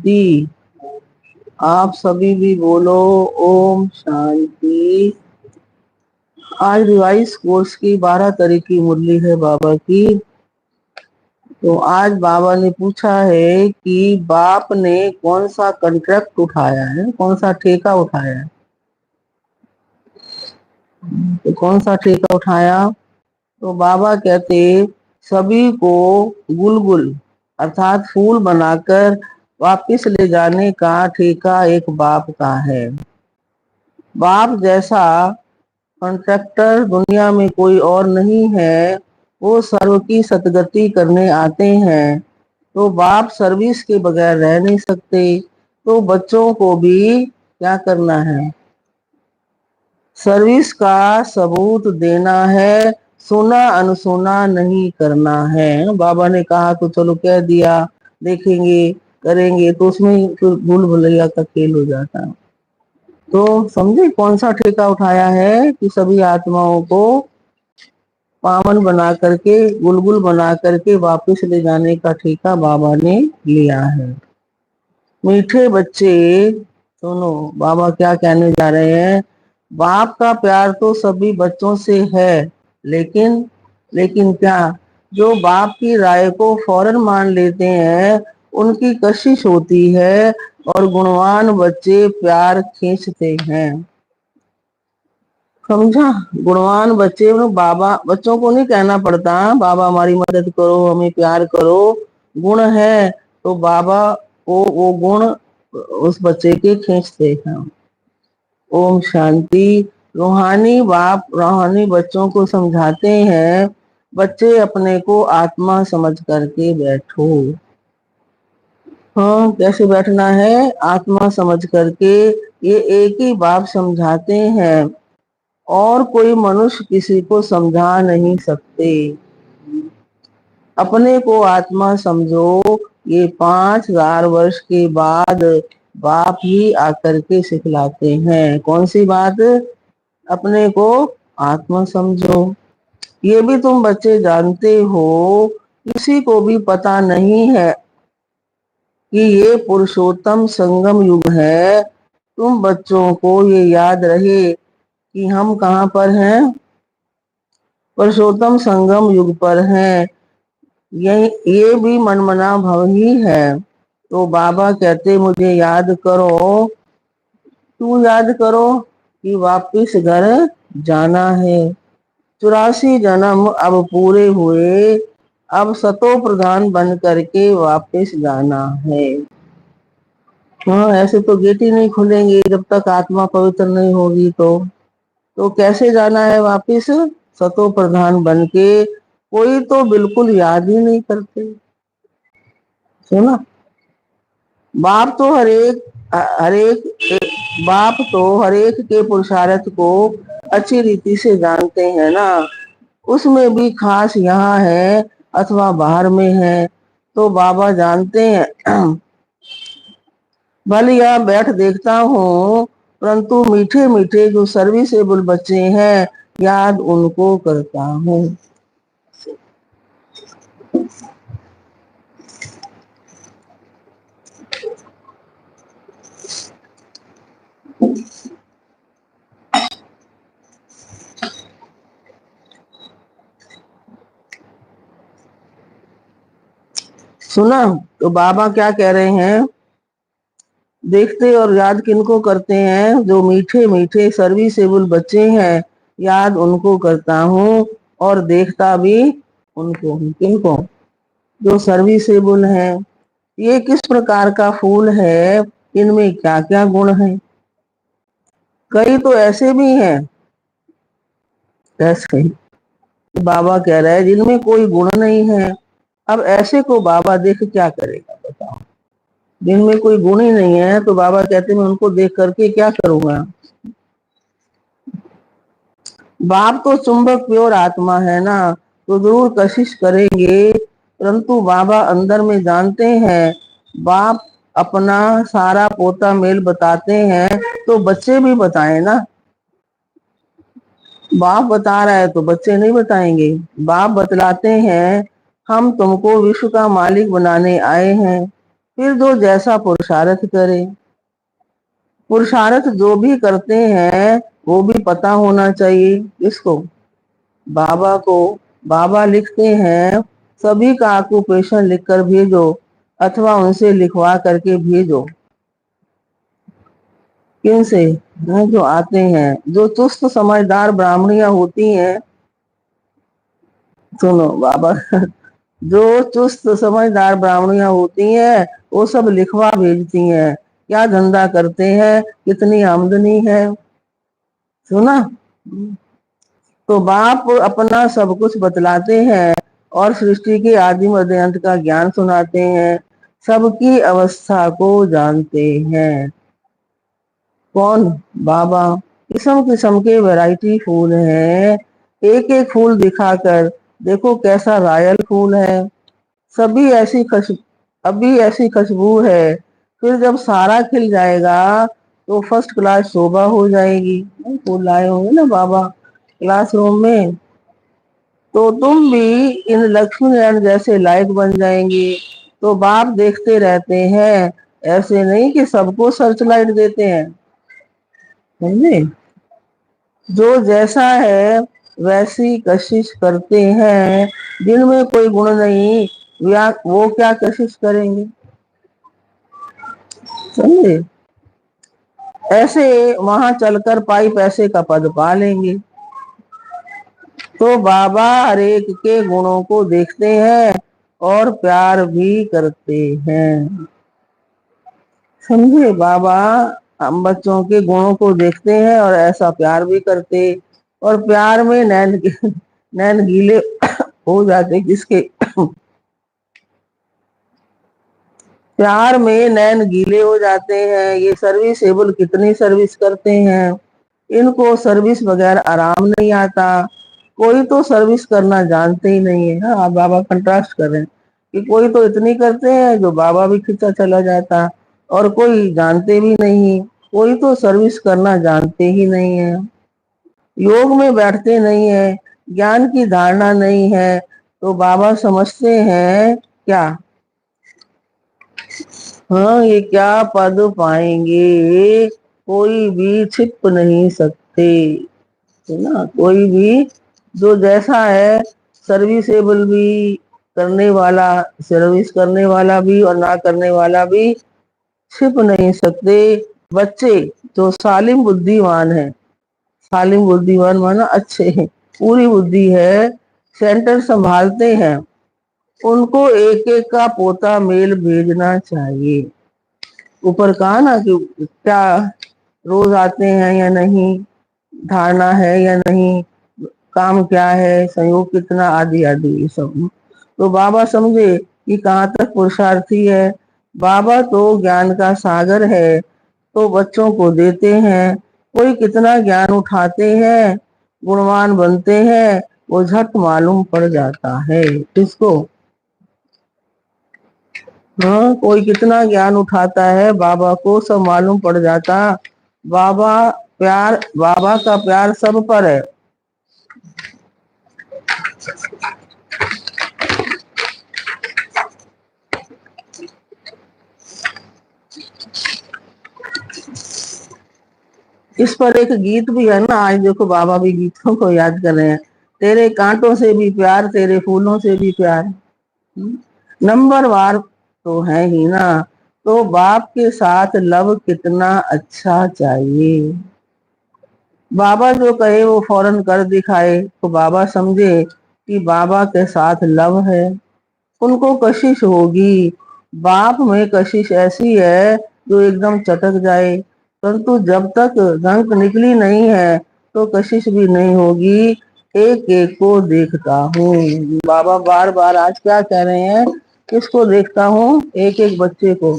शांति। आप सभी भी बोलो ओम शांति। आज रिवाइज कोर्स की 12 तारीख की मुरली है बाबा की। तो आज बाबा ने पूछा है कि बाप ने कौन सा कॉन्ट्रैक्ट उठाया है, कौन सा ठेका उठाया है। तो कौन सा ठेका उठाया? तो बाबा कहते सभी को गुलगुल अर्थात फूल बनाकर वापिस ले जाने का ठेका एक बाप का है। बाप जैसा कॉन्ट्रैक्टर दुनिया में कोई और नहीं है। वो सर्व की सतगति करने आते हैं। तो बाप सर्विस के बगैर रह नहीं सकते। तो बच्चों को भी क्या करना है? सर्विस का सबूत देना है, सुना अनसुना नहीं करना है। बाबा ने कहा तो चलो कह दिया, देखेंगे करेंगे, तो उसमें फिर भूल भुलैया का खेल हो जाता है। तो समझे कौन सा ठेका उठाया है कि सभी आत्माओं को पावन बना करके, गुलगुल बना करके वापस ले जाने का ठेका बाबा ने लिया है। मीठे बच्चे सुनो, बाबा क्या कहने जा रहे हैं। बाप का प्यार तो सभी बच्चों से है, लेकिन क्या जो बाप की राय को फौरन मान लेते हैं उनकी कशिश होती है और गुणवान बच्चे प्यार खींचते हैं। समझा? गुणवान बच्चे बाबा, बच्चों को नहीं कहना पड़ता बाबा हमारी मदद करो, हमें प्यार करो। गुण है तो बाबा वो गुण उस बच्चे के खींचते हैं। ओम शांति। रूहानी बाप रूहानी बच्चों को समझाते हैं, बच्चे अपने को आत्मा समझ करके बैठो। हाँ, कैसे बैठना है? आत्मा समझ करके। ये एक ही बाप समझाते हैं और कोई मनुष्य किसी को समझा नहीं सकते। अपने को आत्मा समझो। ये 5000 वर्ष के बाद बाप ही आकर के सिखलाते हैं। कौन सी बात? अपने को आत्मा समझो। ये भी तुम बच्चे जानते हो, किसी को भी पता नहीं है कि ये पुरुषोत्तम संगम युग है। तुम बच्चों को ये याद रहे कि हम कहाँ पर हैं? पुरुषोत्तम संगम युग पर हैं। ये भी मनमना भव ही है। तो बाबा कहते मुझे याद करो। तू याद करो कि वापिस घर जाना है। 84 जन्म अब पूरे हुए, अब सतो प्रधान बन करके वापिस जाना है। हाँ, ऐसे तो गेट ही नहीं खुलेंगे जब तक आत्मा पवित्र नहीं होगी। तो कैसे जाना है वापिस? सतो प्रधान बन के। कोई तो बिल्कुल याद ही नहीं करते। सुना? बाप तो हर एक के पुरुषार्थ को अच्छी रीति से जानते हैं ना। उसमें भी खास यहाँ है अथवा बाहर में है तो बाबा जानते हैं। भले यहाँ बैठ देखता हूँ, परंतु मीठे मीठे जो सर्विसेबल बच्चे हैं याद उनको करता हूँ। सुना? तो बाबा क्या कह रहे हैं? देखते और याद किनको करते हैं? जो मीठे मीठे सर्विसेबल बच्चे हैं याद उनको करता हूँ और देखता भी उनको हूँ। किनको? जो सर्विसेबल है। ये किस प्रकार का फूल है, इनमें क्या क्या गुण है? कई तो ऐसे भी हैं, ऐसे बाबा कह रहे हैं जिनमें कोई गुण नहीं है। अब ऐसे को बाबा देख क्या करेगा बताओ? जिनमें कोई गुण ही नहीं है तो बाबा कहते मैं उनको देख करके क्या करूंगा? बाप तो चुंबक प्योर आत्मा है ना, तो जरूर कशिश करेंगे, परंतु बाबा अंदर में जानते हैं। बाप अपना सारा पोता मेल बताते हैं तो बच्चे भी बताएं ना। बाप बता रहा है तो बच्चे नहीं बताएंगे। बाप बतलाते हैं हम तुमको विश्व का मालिक बनाने आए हैं। फिर जो जैसा पुरुषार्थ करे, पुरुषार्थ जो भी करते हैं वो भी पता होना चाहिए। इसको बाबा को बाबा लिखते हैं सभी का ऑक्यूपेशन लिखकर भेजो अथवा उनसे लिखवा करके भेजो। किन से? जो आते हैं, जो चुस्त समझदार ब्राह्मणियां होती हैं। सुनो बाबा, जो चुस्त समझदार ब्राह्मणियां होती हैं वो सब लिखवा भेजती हैं, क्या धंधा करते हैं, कितनी आमदनी है। सुना? तो बाप अपना सब कुछ बतलाते हैं और सृष्टि के आदि मध्य अंत का ज्ञान सुनाते हैं, सबकी अवस्था को जानते हैं। कौन? बाबा। किस्म किस्म के वैरायटी फूल हैं, एक एक फूल दिखाकर देखो कैसा रॉयल फूल है, सभी ऐसी खुशबू, अभी ऐसी खुशबू है, फिर जब सारा खिल जाएगा तो फर्स्ट क्लास शोभा हो जाएगी। फूल लाए होंगे ना बाबा क्लासरूम में, तो तुम भी इन लक्ष्मी नारायण जैसे लायक बन जाएंगे। तो बाप देखते रहते हैं, ऐसे नहीं कि सबको सर्च लाइट देते हैं, समझे? जो जैसा है वैसी कशिश करते हैं, जिनमें कोई गुण नहीं वो क्या कशिश करेंगे, समझे? ऐसे वहां चलकर पाई पैसे का पद पा लेंगे। तो बाबा हर एक के गुणों को देखते हैं और प्यार भी करते हैं, समझे? बाबा हम बच्चों के गुणों को देखते हैं और ऐसा प्यार भी करते, और प्यार में नैन गीले हो जाते। किसके? प्यार में नैन गीले हो जाते हैं। ये सर्विसेबल कितनी सर्विस करते हैं, इनको सर्विस बगैर आराम नहीं आता। कोई तो सर्विस करना जानते ही नहीं है। हाँ, बाबा कंट्रास्ट कर रहे हैं कि कोई तो इतनी करते हैं जो बाबा भी खींचा चला जाता, और कोई जानते भी नहीं, कोई तो सर्विस करना जानते ही नहीं है, योग में बैठते नहीं है, ज्ञान की धारणा नहीं है। तो बाबा समझते हैं क्या? हाँ, ये क्या पद पाएंगे, कोई भी छिप नहीं सकते, है ना? कोई भी जो जैसा है, सर्विसेबल भी, करने वाला, सर्विस करने वाला भी और ना करने वाला भी छिप नहीं सकते। बच्चे जो सालिम बुद्धिमान है, सालिम बुद्धिमान माना अच्छे हैं, पूरी बुद्धि है, सेंटर संभालते हैं, उनको एक एक का पोता मेल भेजना चाहिए। ऊपर कहा ना कि क्या रोज आते हैं या नहीं, धारणा है या नहीं, काम क्या है, संयोग कितना, आदि आदि ये सब। तो बाबा समझे कि कहाँ तक पुरुषार्थी है। बाबा तो ज्ञान का सागर है, तो बच्चों को देते हैं। कोई कितना ज्ञान उठाते हैं, गुणवान बनते हैं, वो झट मालूम पड़ जाता है। किसको? हाँ, कोई कितना ज्ञान उठाता है, बाबा को सब मालूम पड़ जाता। बाबा प्यार, बाबा का प्यार सब पर है। इस पर एक गीत भी है ना, आज देखो बाबा भी गीतों को याद कर रहे हैं। तेरे कांटों से भी प्यार, तेरे फूलों से भी प्यार। नंबर वार तो है ही ना। तो बाप के साथ लव कितना अच्छा चाहिए। बाबा जो कहे वो फौरन कर दिखाए, तो बाबा समझे कि बाबा के साथ लव है। उनको कशिश होगी, बाप में कशिश ऐसी है जो एकदम चटक जाए, परंतु जब तक रंग निकली नहीं है तो कशिश भी नहीं होगी। एक एक को देखता हूँ, बाबा बार बार आज क्या कह रहे हैं, किसको देखता हूँ? एक एक बच्चे को।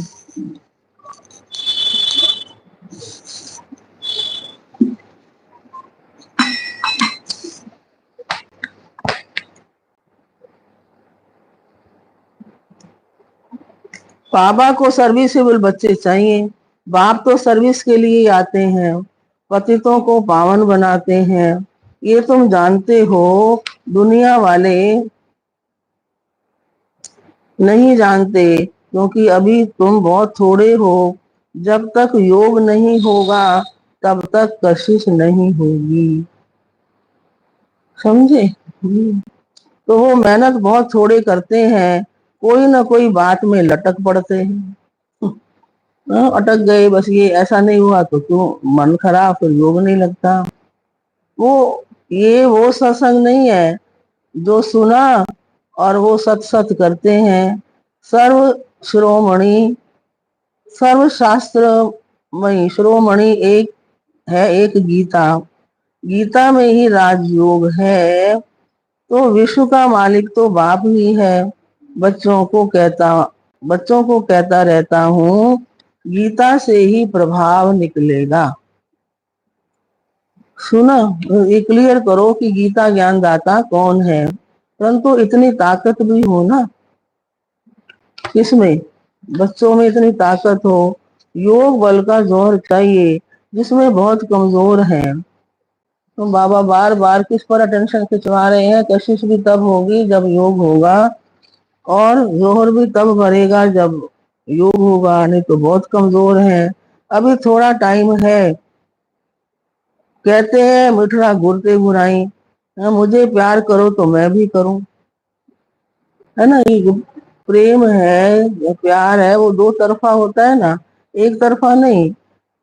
बाबा को सर्विसेबल बच्चे चाहिए। बाप तो सर्विस के लिए आते हैं, पतितों को पावन बनाते हैं, ये तुम जानते हो। दुनिया वाले नहीं जानते क्योंकि अभी तुम बहुत थोड़े हो। जब तक योग नहीं होगा तब तक कशिश नहीं होगी। समझे? तो वो मेहनत बहुत थोड़े करते हैं, कोई ना कोई बात में लटक पड़ते हैं। अटक गए, बस ये ऐसा नहीं हुआ तो क्यों मन खराब, फिर योग नहीं लगता। वो ये वो सत्संग नहीं है जो सुना और वो सत सत करते हैं। सर्व शिरोमणि, सर्व शास्त्रमयी शिरोमणि एक है, एक गीता। गीता में ही राजयोग है। तो विश्व का मालिक तो बाप ही है। बच्चों को कहता बच्चों को कहता रहता हूँ, गीता से ही प्रभाव निकलेगा। सुना? ये क्लियर करो कि गीता ज्ञानदाता कौन है। परंतु इतनी ताकत भी हो ना, किसमें? बच्चों में इतनी ताकत हो। योग बल का जोर चाहिए, जिसमें बहुत कमजोर हैं। तो बाबा बार बार किस पर अटेंशन खिंचवा रहे हैं? कशिश भी तब होगी जब योग होगा, और जोहर भी तब बढ़ेगा जब योग होगा, नहीं तो बहुत कमजोर है। अभी थोड़ा टाइम है। कहते हैं मिठड़ा घुरते घुराई, मुझे प्यार करो तो मैं भी करूं। है ना? ये जो प्रेम है या प्यार है वो दो तरफा होता है ना, एक तरफा नहीं।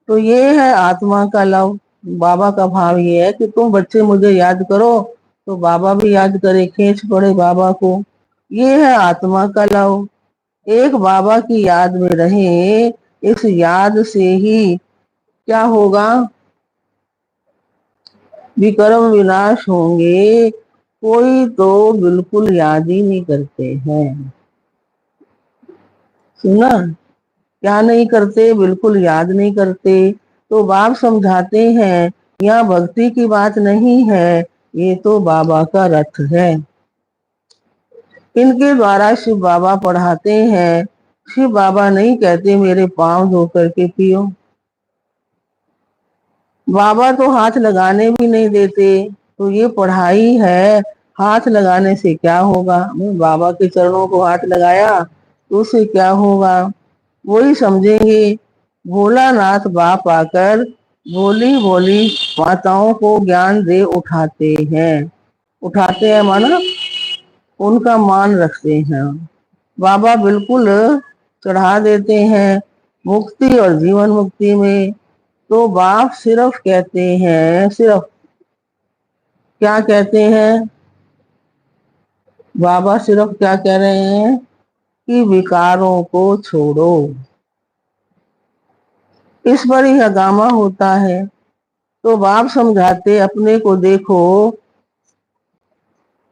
तो ये है आत्मा का लव। बाबा का भाव ये है कि तुम बच्चे मुझे याद करो तो बाबा भी याद करे, खींच पड़े बाबा को। ये है आत्मा का लव। एक बाबा की याद में रहे, इस याद से ही क्या होगा? विक्रम विनाश होंगे। कोई तो बिल्कुल याद ही नहीं करते हैं। सुना? क्या नहीं करते? बिल्कुल याद नहीं करते। तो बाप समझाते हैं, यहाँ भक्ति की बात नहीं है, ये तो बाबा का रथ है। इनके द्वारा शिव बाबा पढ़ाते हैं। शिव बाबा नहीं कहते मेरे पांव धो करके पियो। बाबा तो हाथ लगाने भी नहीं देते। तो ये पढ़ाई है, हाथ लगाने से क्या होगा? बाबा के चरणों को हाथ लगाया तो उससे क्या होगा? वही समझेंगे। भोलानाथ बाप आकर भोली भोली माताओं को ज्ञान दे उठाते हैं। उठाते हैं माना उनका मान रखते हैं। बाबा बिल्कुल चढ़ा देते हैं मुक्ति और जीवन मुक्ति में। तो बाप सिर्फ कहते हैं, सिर्फ क्या कहते हैं? बाबा सिर्फ क्या कह रहे हैं कि विकारों को छोड़ो। इस पर ही हगामा होता है। तो बाप समझाते अपने को देखो।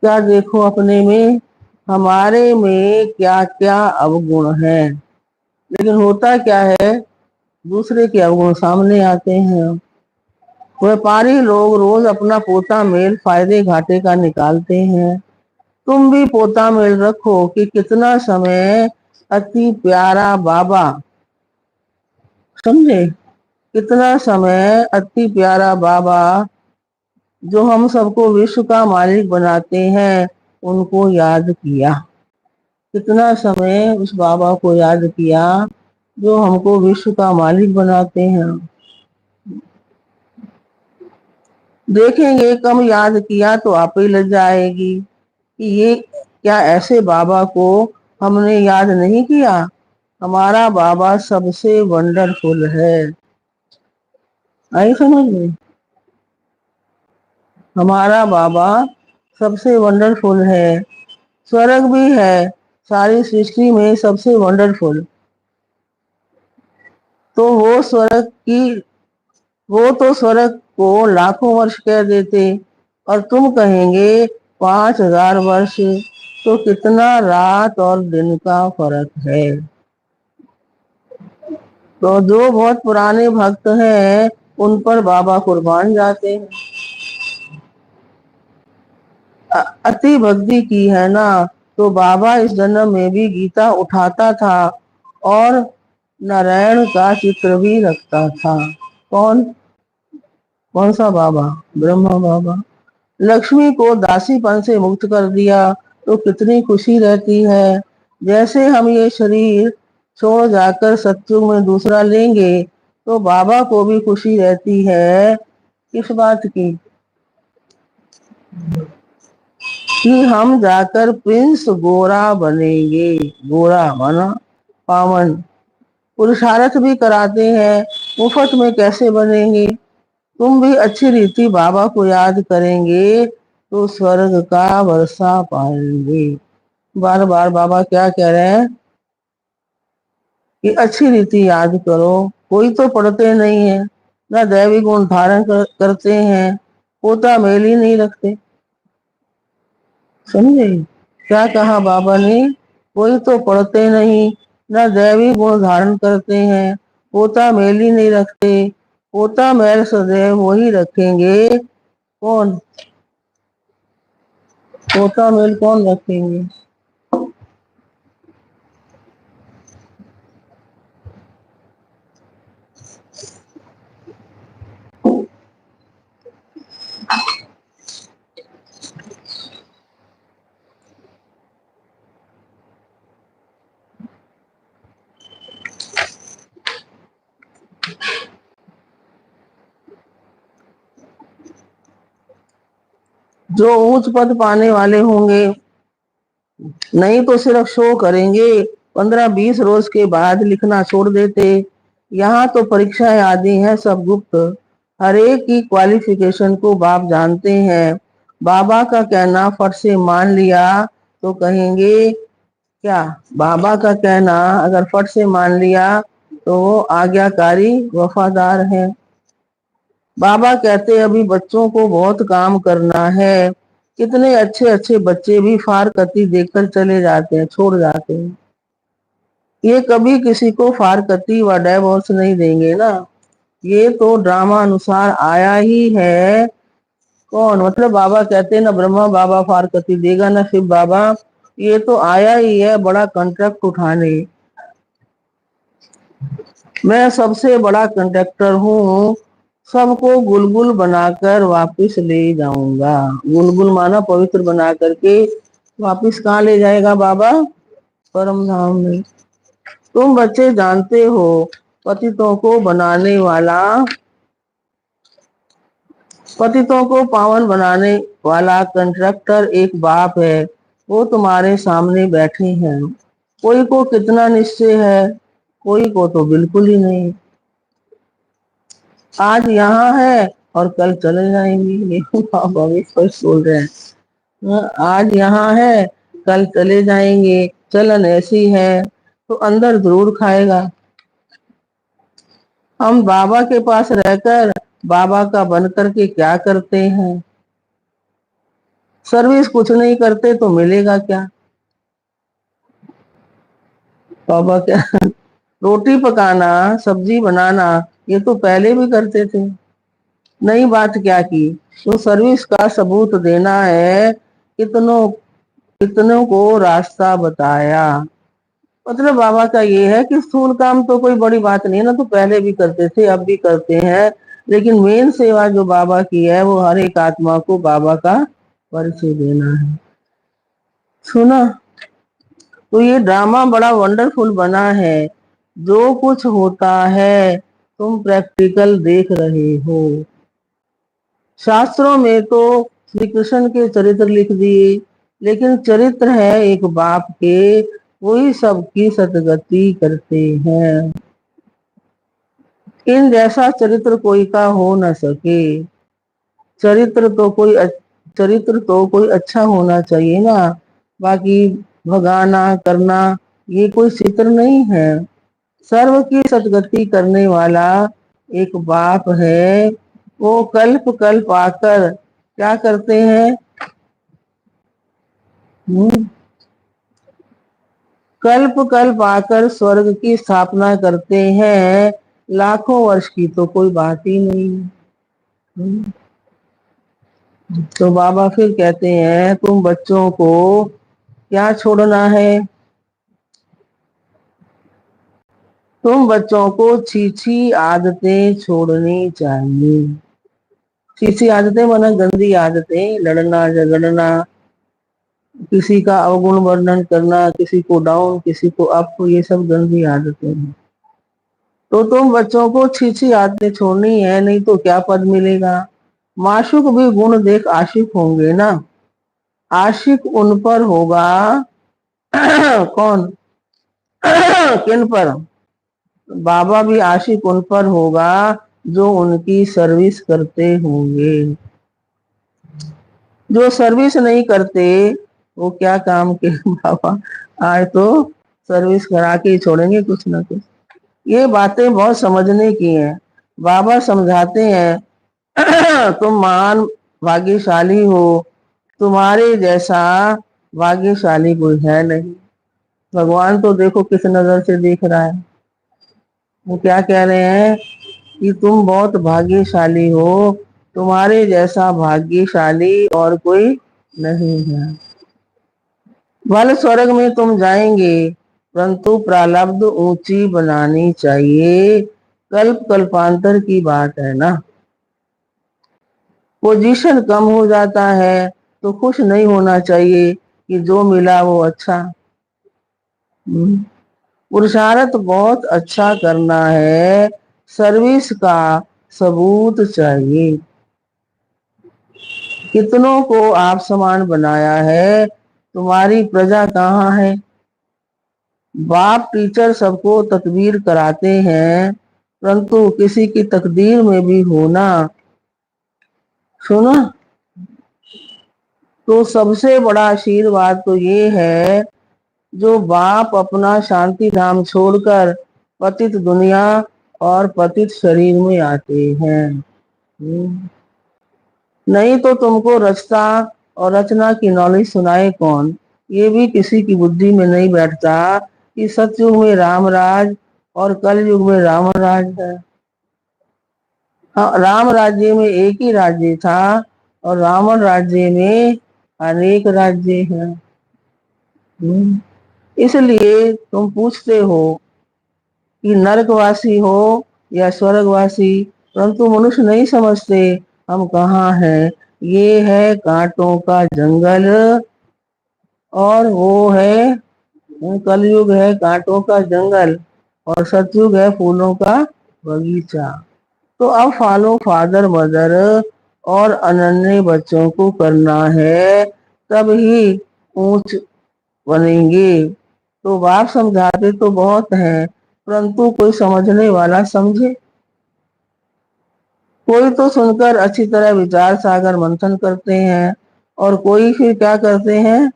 क्या देखो अपने में? हमारे में क्या क्या अवगुण है। लेकिन होता क्या है, दूसरे के अवगुण सामने आते हैं। व्यापारी लोग रोज अपना पोता मेल फायदे घाटे का निकालते हैं। तुम भी पोता मेल रखो कि कितना समय अति प्यारा बाबा, समझे? कितना समय अति प्यारा बाबा जो हम सबको विश्व का मालिक बनाते हैं, उनको याद किया। कितना समय उस बाबा को याद किया जो हमको विश्व का मालिक बनाते हैं। देखेंगे कम याद किया तो आप ही लग जाएगी कि ये क्या ऐसे बाबा को हमने याद नहीं किया। हमारा बाबा सबसे वंडरफुल है। आई समझ में? हमारा बाबा सबसे वंडरफुल है। स्वर्ग भी है सारी सृष्टि में सबसे वंडरफुल। तो वो तो स्वर्ग को लाखों वर्ष कह देते, और तुम कहेंगे 5000 वर्ष। तो कितना रात और दिन का फर्क है। तो जो बहुत पुराने भक्त हैं उन पर बाबा कुर्बान जाते हैं। अति भक्ति की है ना, तो बाबा इस जन्म में भी गीता उठाता था और नारायण का चित्र भी रखता था। कौन? कौन सा बाबा? ब्रह्मा बाबा। लक्ष्मी को दासीपन से मुक्त कर दिया तो कितनी खुशी रहती है। जैसे हम ये शरीर छोड़ जाकर सत्युग में दूसरा लेंगे तो बाबा को भी खुशी रहती है। किस बात की? कि हम जाकर प्रिंस गोरा बनेंगे। गोरा माना पावन। पुरुषार्थ भी कराते हैं, मुफ्त में कैसे बनेंगे? तुम भी अच्छी रीति बाबा को याद करेंगे तो स्वर्ग का वर्षा पाएंगे। बार बार बाबा क्या कह रहे हैं कि अच्छी रीति याद करो। कोई तो पढ़ते नहीं है, ना दैवी गुण धारण करते हैं, पोता मेल ही नहीं रखते। समझे क्या कहा बाबा ने? कोई तो पढ़ते नहीं, ना दैवी गुण धारण करते हैं, पोता मेल ही नहीं रखते। पोता मेल सदैव वही रखेंगे। कौन? पोता मेल कौन रखेंगे? जो ऊंच पद पाने वाले होंगे, नहीं तो सिर्फ शो करेंगे। 15-20 रोज के बाद लिखना छोड़ देते। यहाँ तो परीक्षाएं आदि हैं सब गुप्त। हर एक की क्वालिफिकेशन को बाप जानते हैं। बाबा का कहना फट से मान लिया तो कहेंगे क्या? बाबा का कहना अगर फट से मान लिया तो वो आज्ञाकारी वफादार है। बाबा कहते अभी बच्चों को बहुत काम करना है। कितने अच्छे अच्छे बच्चे भी फारकती देखकर चले जाते हैं, छोड़ जाते हैं। ये कभी किसी को फारकती व डाइवोर्स नहीं देंगे ना। ये तो ड्रामा अनुसार आया ही है। कौन? मतलब बाबा कहते हैं ना ब्रह्मा बाबा फारकती देगा ना शिव बाबा। ये तो आया ही है बड़ा कॉन्ट्रैक्ट उठाने। मैं सबसे बड़ा कंडक्टर हूँ, सबको गुलगुल बनाकर वापस ले जाऊंगा। गुलगुल माना पवित्र बना करके वापस कहाँ ले जाएगा बाबा? परम धाम में। तुम बच्चे जानते हो पतितों को बनाने वाला, पतितों को पावन बनाने वाला कंट्रैक्टर एक बाप है। वो तुम्हारे सामने बैठे हैं। कोई को कितना निश्चय है, कोई को तो बिल्कुल ही नहीं। आज यहाँ है और कल चले जाएंगे। ये बाबा भी स्पष्ट बोल रहे हैं। आज यहाँ है, कल चले जाएंगे। चलन ऐसी है तो अंदर जरूर खाएगा। हम बाबा के पास रहकर बाबा का बन करके क्या करते हैं? सर्विस कुछ नहीं करते तो मिलेगा क्या? बाबा क्या रोटी पकाना, सब्जी बनाना ये तो पहले भी करते थे। नई बात क्या की? तो सर्विस का सबूत देना है। कितनों कितनों को रास्ता बताया। मतलब बाबा का ये है कि स्थूल काम तो कोई बड़ी बात नहीं है ना, तो पहले भी करते थे अब भी करते हैं। लेकिन मेन सेवा जो बाबा की है वो हर एक आत्मा को बाबा का परिचय देना है। सुना? तो ये ड्रामा बड़ा वंडरफुल बना है। जो कुछ होता है तुम प्रैक्टिकल देख रहे हो। शास्त्रों में तो श्री कृष्ण के चरित्र लिख दिए, लेकिन चरित्र है एक बाप के, वही सबकी सतगति करते हैं। इन जैसा चरित्र कोई का हो न सके। चरित्र तो कोई अच्छा होना चाहिए ना। बाकी भगाना करना ये कोई चित्र नहीं है। सर्व की सदगति करने वाला एक बाप है। वो कल्प कल्प आकर क्या करते हैं? कल्प कल्प आकर स्वर्ग की स्थापना करते हैं। लाखों वर्ष की तो कोई बात ही नहीं है। तो बाबा फिर कहते हैं तुम बच्चों को क्या छोड़ना है? तुम बच्चों को छीछी आदतें छोड़नी चाहिए। छीछी आदतें माना गंदी आदतें, लड़ना झगड़ना, किसी का अवगुण वर्णन करना, किसी को डाउन, किसी को अप, ये सब गंदी आदतें हैं। तो तुम बच्चों को अच्छी आदतें छोड़नी है, नहीं तो क्या पद मिलेगा। माशूक भी गुण देख आशिक होंगे ना। आशिक उन पर होगा कौन किन पर? बाबा भी आशिक उन पर होगा जो उनकी सर्विस करते होंगे। जो सर्विस नहीं करते वो क्या काम के बाबा आए तो सर्विस करा के ही छोड़ेंगे कुछ ना कुछ। ये बातें बहुत समझने की हैं। बाबा समझाते हैं तुम महान भाग्यशाली हो, तुम्हारे जैसा भाग्यशाली कोई है नहीं। भगवान तो देखो किस नजर से देख रहा है। वो क्या कह रहे हैं कि तुम बहुत भाग्यशाली हो, तुम्हारे जैसा भाग्यशाली और कोई नहीं है। भले स्वर्ग में तुम जाएंगे, परंतु प्रारब्ध ऊंची बनानी चाहिए। कल्प कल्पांतर की बात है ना। पोजीशन कम हो जाता है तो खुश नहीं होना चाहिए कि जो मिला वो अच्छा। पुरुषार्थ बहुत अच्छा करना है, सर्विस का सबूत चाहिए। कितनों को आप समान बनाया है, तुम्हारी प्रजा कहाँ है। बाप टीचर सबको तकबीर कराते हैं, परंतु किसी की तकदीर में भी होना सुना तो सबसे बड़ा आशीर्वाद तो ये है जो बाप अपना शांति धाम छोड़कर पतित दुनिया और पतित शरीर में आते हैं। नहीं तो तुमको रचता और रचना की नॉलेज सुनाए कौन। ये भी किसी की बुद्धि में नहीं बैठता कि सतयुग में राम राज और कल युग में रावण राज है। हाँ, राम राज्य में एक ही राज्य था और रावण राज्य में अनेक राज्य हैं। इसलिए तुम पूछते हो कि नरकवासी हो या स्वर्गवासी, परंतु मनुष्य नहीं समझते हम कहाँ हैं। ये है कांटों का जंगल और वो है कलयुग है कांटों का जंगल और सतयुग है फूलों का बगीचा। तो अब फॉलो फादर मदर और अनन्य बच्चों को करना है, तब ही ऊंच बनेंगे। तो बाप समझाते तो बहुत हैं, परंतु कोई समझने वाला समझे। कोई तो सुनकर अच्छी तरह विचार सागर मंथन करते हैं और कोई फिर क्या करते हैं,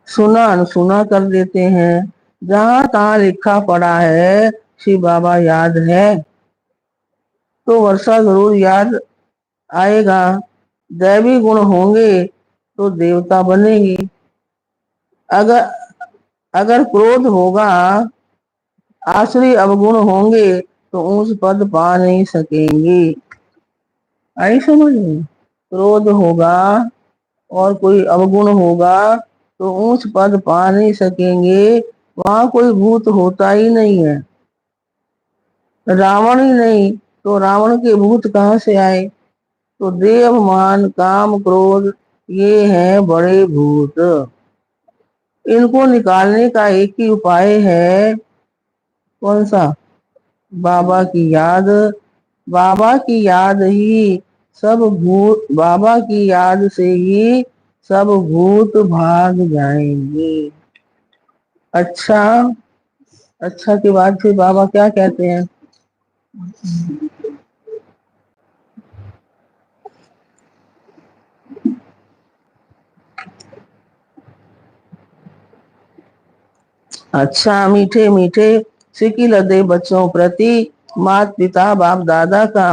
सुना अनसुना कर देते हैं। जहां तहां लिखा पड़ा है शिव बाबा याद है तो वर्षा जरूर याद आएगा। दैवी गुण होंगे तो देवता बनेगी। अगर अगर क्रोध होगा, आसुरी अवगुण होंगे तो ऊंच पद पा नहीं सकेंगे। आई समझ में। क्रोध होगा और कोई अवगुण होगा तो ऊंच पद पा नहीं सकेंगे। वहां कोई भूत होता ही नहीं है। रावण ही नहीं तो रावण के भूत कहाँ से आए। तो देव मान काम क्रोध ये हैं बड़े भूत। इनको निकालने का एक ही उपाय है। कौन सा? बाबा की याद। बाबा की याद ही सब भूत, बाबा की याद से ही सब भूत भाग जाएंगे। अच्छा, अच्छा के बाद फिर बाबा क्या कहते हैं? अच्छा, मीठे मीठे सिकी लदे बच्चों प्रति माता पिता बाप दादा का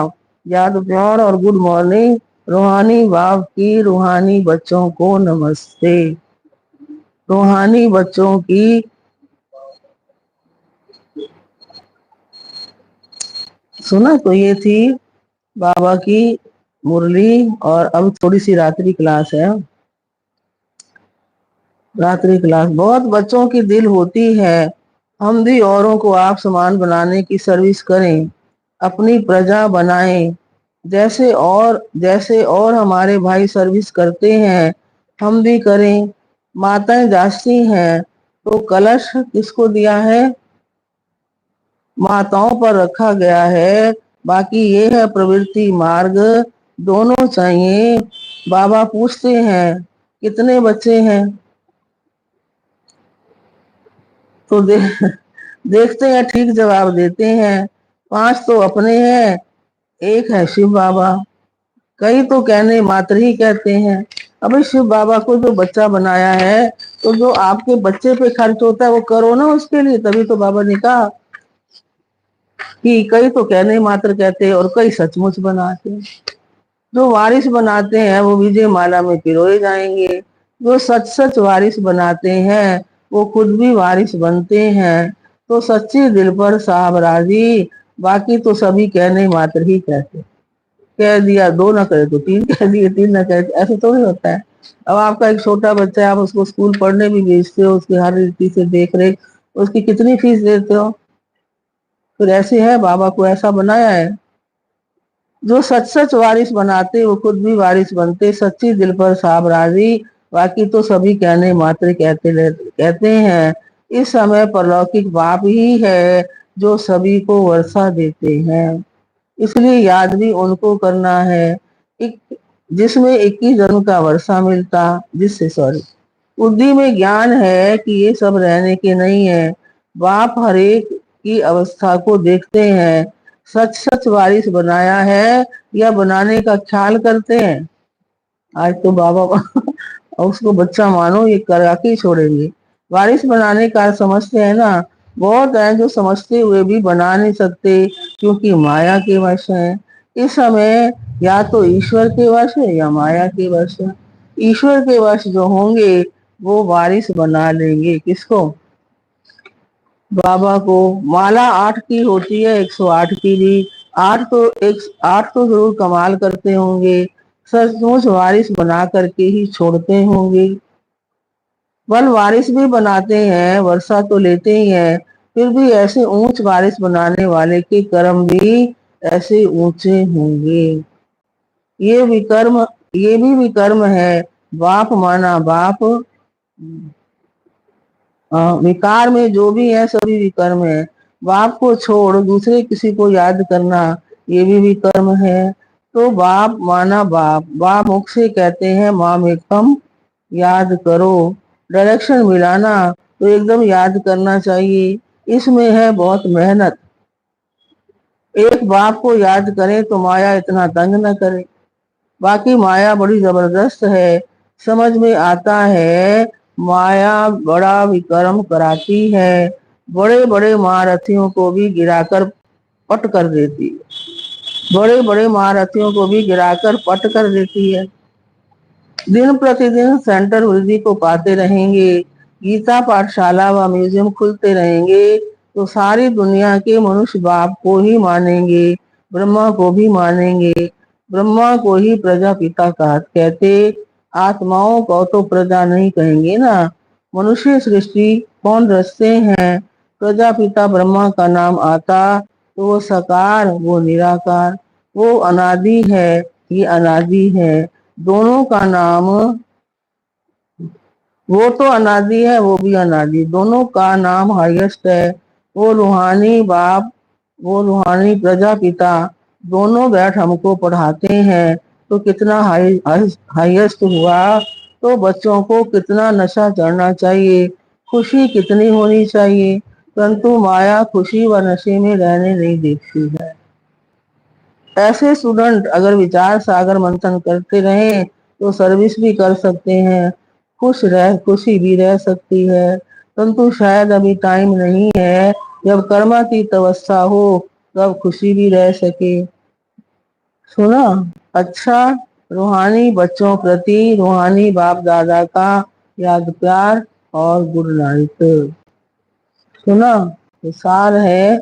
याद प्यार और गुड मॉर्निंग। रूहानी बाप की रूहानी बच्चों को नमस्ते। रूहानी बच्चों की सुना तो ये थी बाबा की मुरली। और अब थोड़ी सी रात्रि क्लास है। रात्रि क्लास बहुत बच्चों की दिल होती है हम भी औरों को आप समान बनाने की सर्विस करें, अपनी प्रजा बनाएं, जैसे और हमारे भाई सर्विस करते हैं हम भी करें। माताएं जांचती हैं तो कलश किसको दिया है? माताओं पर रखा गया है। बाकी ये है प्रवृत्ति मार्ग, दोनों चाहिए। बाबा पूछते हैं कितने बच्चे हैं? तो देखते हैं, ठीक जवाब देते हैं। 5 तो अपने हैं, एक है शिव बाबा। कई तो कहने मात्र ही कहते हैं। अबे शिव बाबा को जो बच्चा बनाया है, तो जो आपके बच्चे पे खर्च होता है वो करो ना उसके लिए। तभी तो बाबा ने कहा कि कई तो कहने मात्र कहते हैं और कई सचमुच बनाते हैं। जो वारिस बनाते हैं वो विजय माला में पिरोए जाएंगे। जो सच सच वारिस बनाते हैं वो खुद भी वारिस बनते हैं। तो सच्ची दिल पर साहब राजी, बाकी तो सभी कहने मात्र ही कहते। कह दिया, 2 ना करे तो 3 कह दिए, 3 ना करे तो, ऐसे थोड़ी होता है। अब आपका एक छोटा बच्चा है, आप उसको स्कूल पढ़ने भी भेजते हो, उसकी हर रीति से देख रेख, उसकी कितनी फीस देते हो? फिर ऐसे है, बाबा को ऐसा बनाया है। जो सच सच वारिस बनाते वो खुद भी वारिस बनते। सच्ची दिल पर साहब राजी, बाकी तो सभी कहने मात्र कहते हैं। इस समय परलौकिक बाप ही है जो सभी को वर्षा देते हैं, इसलिए याद भी उनको करना है। एक जिसमें 21 जन्म का वर्षा मिलता, जिससे सॉरी बुद्धि में ज्ञान है कि ये सब रहने के नहीं है। बाप हरेक की अवस्था को देखते हैं। सच सच वारिस बनाया है या बनाने का ख्याल करते हैं? आज तो बाबा उसको बच्चा मानो, ये करा के ही छोड़ेंगे। वारिस बनाने का समझते हैं ना। बहुत है जो समझते हुए भी बना नहीं सकते, क्योंकि माया के वश है। इस समय या तो ईश्वर के वश है या माया के वश है। ईश्वर के वश जो होंगे वो वारिस बना लेंगे। किसको? बाबा को। माला 8 की होती है, 108 की भी। 8 तो जरूर कमाल करते होंगे, सचमुच वारिस बना करके ही छोड़ते होंगे। बल वारिस भी बनाते हैं, वर्षा तो लेते ही हैं, फिर भी ऐसे ऊंच वारिस बनाने वाले के कर्म भी ऐसे ऊंचे होंगे। ये विकर्म ये भी विकर्म है। बाप माना बाप, विकार में जो भी है सभी विकर्म है। बाप को छोड़ दूसरे किसी को याद करना, ये भी विकर्म है। तो बाप माना बाप, बाप मुख से कहते हैं माम एकम, याद करो। डायरेक्शन मिलाना तो एकदम याद करना चाहिए, इसमें है बहुत मेहनत। एक बाप को याद करें तो माया इतना तंग न करे। बाकी माया बड़ी जबरदस्त है, समझ में आता है। माया बड़ा विक्रम कराती है, बड़े बड़े महारथियों को भी गिराकर पट कर देती है। बड़े बड़े महारथियों को भी गिराकर पट कर देती है। दिन प्रतिदिन सेंटर वृद्धि को पाते रहेंगे, गीता पाठशाला व म्यूजियम खुलते रहेंगे, तो सारी दुनिया के मनुष्य बाप को ही मानेंगे, ब्रह्मा को भी मानेंगे। ब्रह्मा को ही प्रजापिता का कहते, आत्माओं को तो प्रजा नहीं कहेंगे ना। मनुष्य सृष्टि कौन रचते हैं? प्रजापिता ब्रह्मा का नाम आता, तो वो सकार वो निराकार, वो अनादि है ये अनादि है। दोनों का नाम, वो तो अनादि है वो भी अनादि, दोनों का नाम हाईएस्ट है। वो रूहानी बाप, वो रूहानी प्रजापिता, दोनों बैठ हमको पढ़ाते हैं। तो कितना हाईएस्ट हुआ। तो बच्चों को कितना नशा चढ़ना चाहिए, खुशी कितनी होनी चाहिए, परंतु माया खुशी व नशे में रहने नहीं देती है। ऐसे स्टूडेंट अगर विचार सागर मंथन करते रहें तो सर्विस भी कर सकते हैं, खुशी भी रह सकती है। परंतु शायद अभी टाइम नहीं है, जब कर्मातीत अवस्था हो तब खुशी भी रह सके। सुना? अच्छा, रूहानी बच्चों प्रति रूहानी बाप दादा का याद प्यार और गुड नाइट। सुना? तो सार है,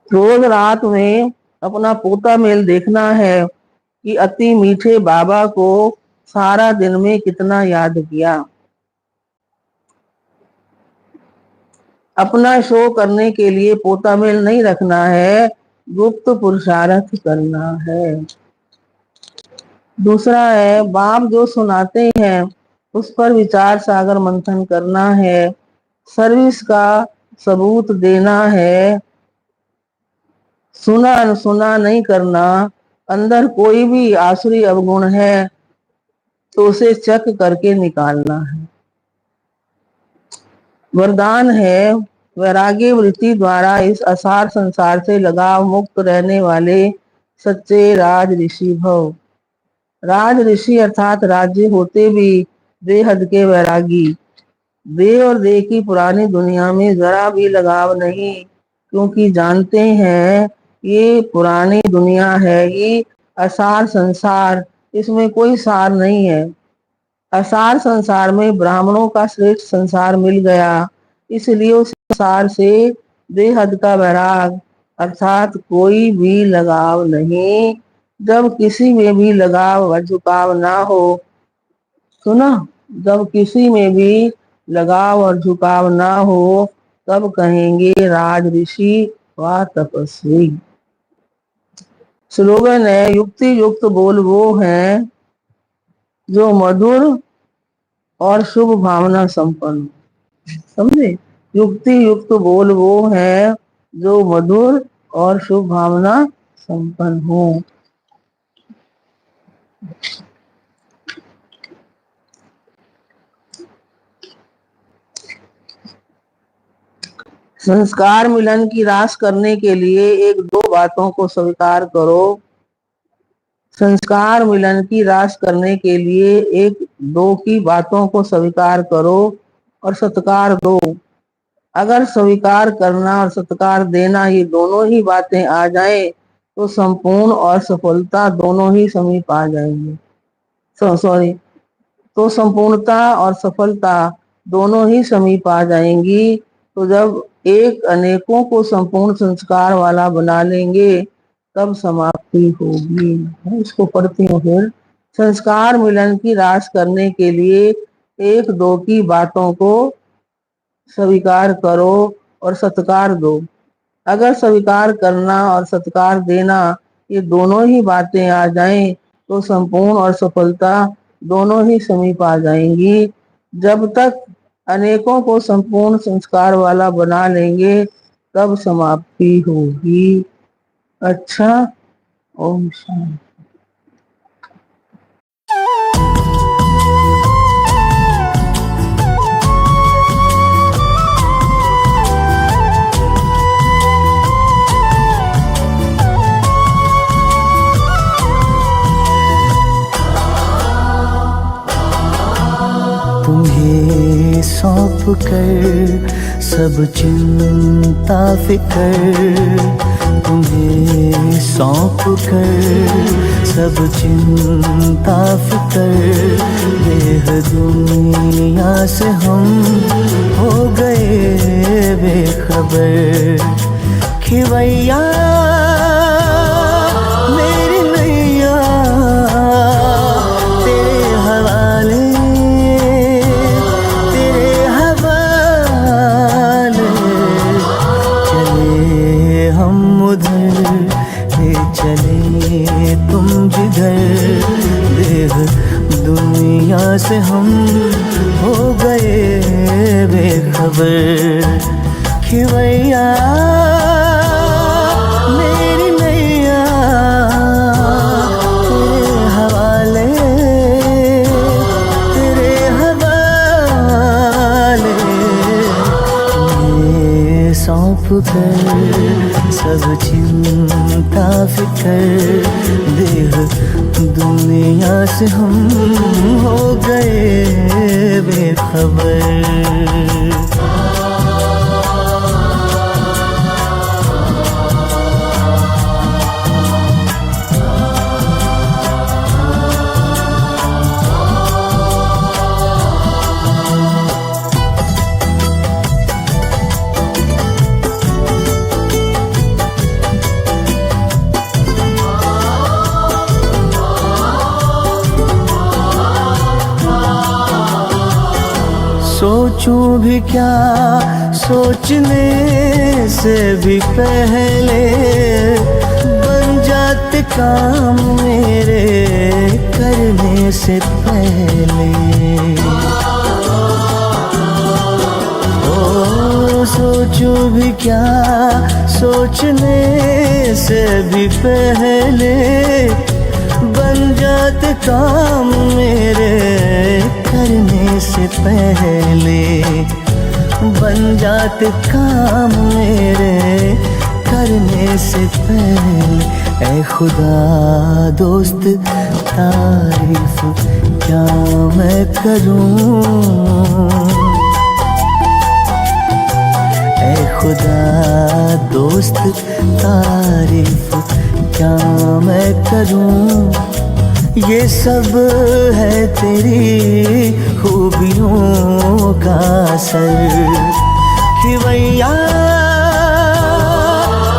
रोज रात में अपना पोता मेल देखना है कि अति मीठे बाबा को सारा दिन में कितना याद किया। अपना शो करने के लिए पोता मेल नहीं रखना है, गुप्त पुरुषार्थ करना है। दूसरा है बाप जो सुनाते हैं उस पर विचार सागर मंथन करना है, सर्विस का सबूत देना है, सुना अनसुना नहीं करना। अंदर कोई भी आसुरी अवगुण है तो उसे चक करके निकालना है। वरदान है वैराग्य वृत्ति द्वारा इस असार संसार से लगाव मुक्त रहने वाले सच्चे राज ऋषि भव। राज ऋषि अर्थात राज्य होते भी बेहद के वैरागी। देह और देह की पुरानी दुनिया में जरा भी लगाव नहीं, क्योंकि जानते हैं ये पुरानी दुनिया है, ये असार संसार, इसमें कोई सार नहीं है। असार संसार में ब्राह्मणों का श्रेष्ठ संसार मिल गया, इसलिए उस संसार से बेहद का वैराग अर्थात कोई भी लगाव नहीं। जब किसी में भी लगाव व झुकाव ना हो, सुना, जब किसी में भी लगाव और झुकाव ना हो तब कहेंगे राज ऋषि व तपस्वी। स्लोगन है युक्ति युक्त बोल वो हैं जो मधुर और शुभ भावना संपन्न। समझे, युक्ति युक्त बोल वो हैं जो मधुर और शुभ भावना संपन्न हो। संस्कार मिलन की रास करने के लिए एक दो बातों को स्वीकार करो। संस्कार मिलन की रास करने के लिए एक दो की बातों को स्वीकार करो और सत्कार दो। अगर स्वीकार करना और सत्कार देना ये दोनों ही बातें आ जाएं तो संपूर्ण और सफलता दोनों ही समीप आ जाएंगे। तो संपूर्णता और सफलता दोनों ही समीप आ जाएंगी। तो जब एक अनेकों को संपूर्ण संस्कार वाला बना लेंगे तब समाप्ति होगी। इसको पढ़ती हूँ फिर। संस्कार मिलन की रास करने के लिए एक दो की बातों को स्वीकार करो और सत्कार दो। अगर स्वीकार करना और सत्कार देना ये दोनों ही बातें आ जाएं तो संपूर्ण और सफलता दोनों ही समीप आ जाएंगी। जब तक अनेकों को संपूर्ण संस्कार वाला बना लेंगे तब समाप्ति होगी। अच्छा, ओम शांति। तुम्हें सौंप कर सब चिंता फिकर, तुम्हें सौंप कर सब चिंता फिकर, देह दुनिया से हम हो गए बेखबर। खिवैया मेरी नैया तेरे हवाले, चले तुम जिधर, देख दुनिया से हम हो गए बेखबर। खिवैया मेरी नैया तेरे हवाले, तेरे हवाले, ये सौंप कर सब चिंता फिकर, देह दुनिया से हम हो गए बेखबर। सोचूं भी क्या सोचने से भी पहले बन जाते काम मेरे करने से पहले। ओ सोचूं भी क्या सोचने से भी पहले बन जाते काम मेरे करने से पहले, बन जाते काम मेरे करने से पहले। ऐ खुदा दोस्त तारीफ क्या मैं करूं, ऐ खुदा दोस्त तारीफ क्या मैं करूं। ये सब है तेरी खूबियों का असर कि भैया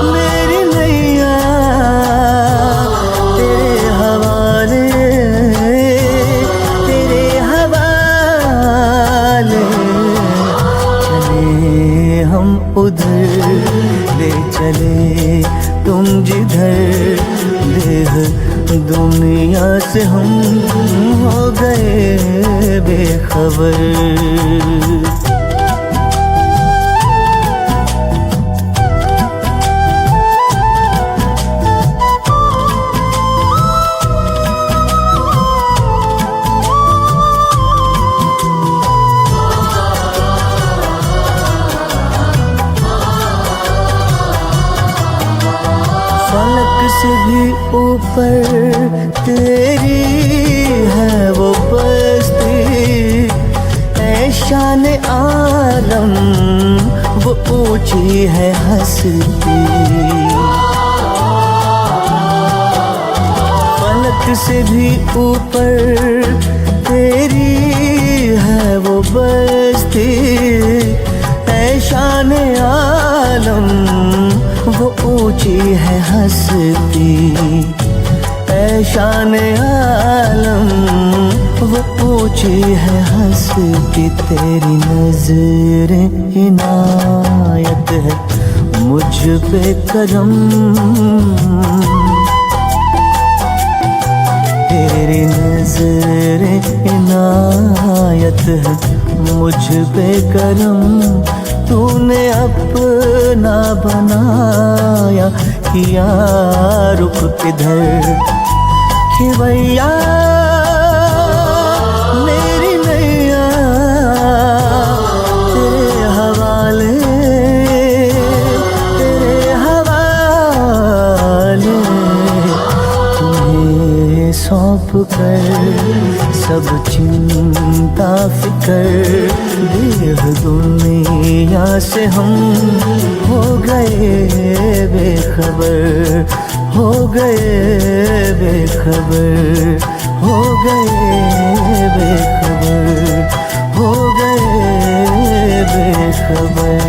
मेरी नैया तेरे हवाले, तेरे हवाले। चले हम उधर ले चले तुम जिधर, देह दुनिया से हम हो गए बेखबर। फलक से भी ऊपर तेरी है वो बस्ती, ऐ शान आलम वो ऊंची है हस्ती। फलक से भी ऊपर तेरी है वो बस्ती, ऐ शान आलम वो ऊंची है हस्ती, ऐ शान आलम वो ऊंची है हस्ती। तेरी नज़रें इनायत है मुझ पे करम, तेरी नज़रें इनायत है मुझ पे करम। तूने अपना बनाया किया रुख इधर कि भैया मेरी नैया तेरे हवाले, तेरे हवाले। तुम्हें सौंप कर सब चिंता फिकर, देह दुनिया से हम हो गए बेखबर, हो गए बेखबर, हो गए बेखबर, हो गए बेखबर।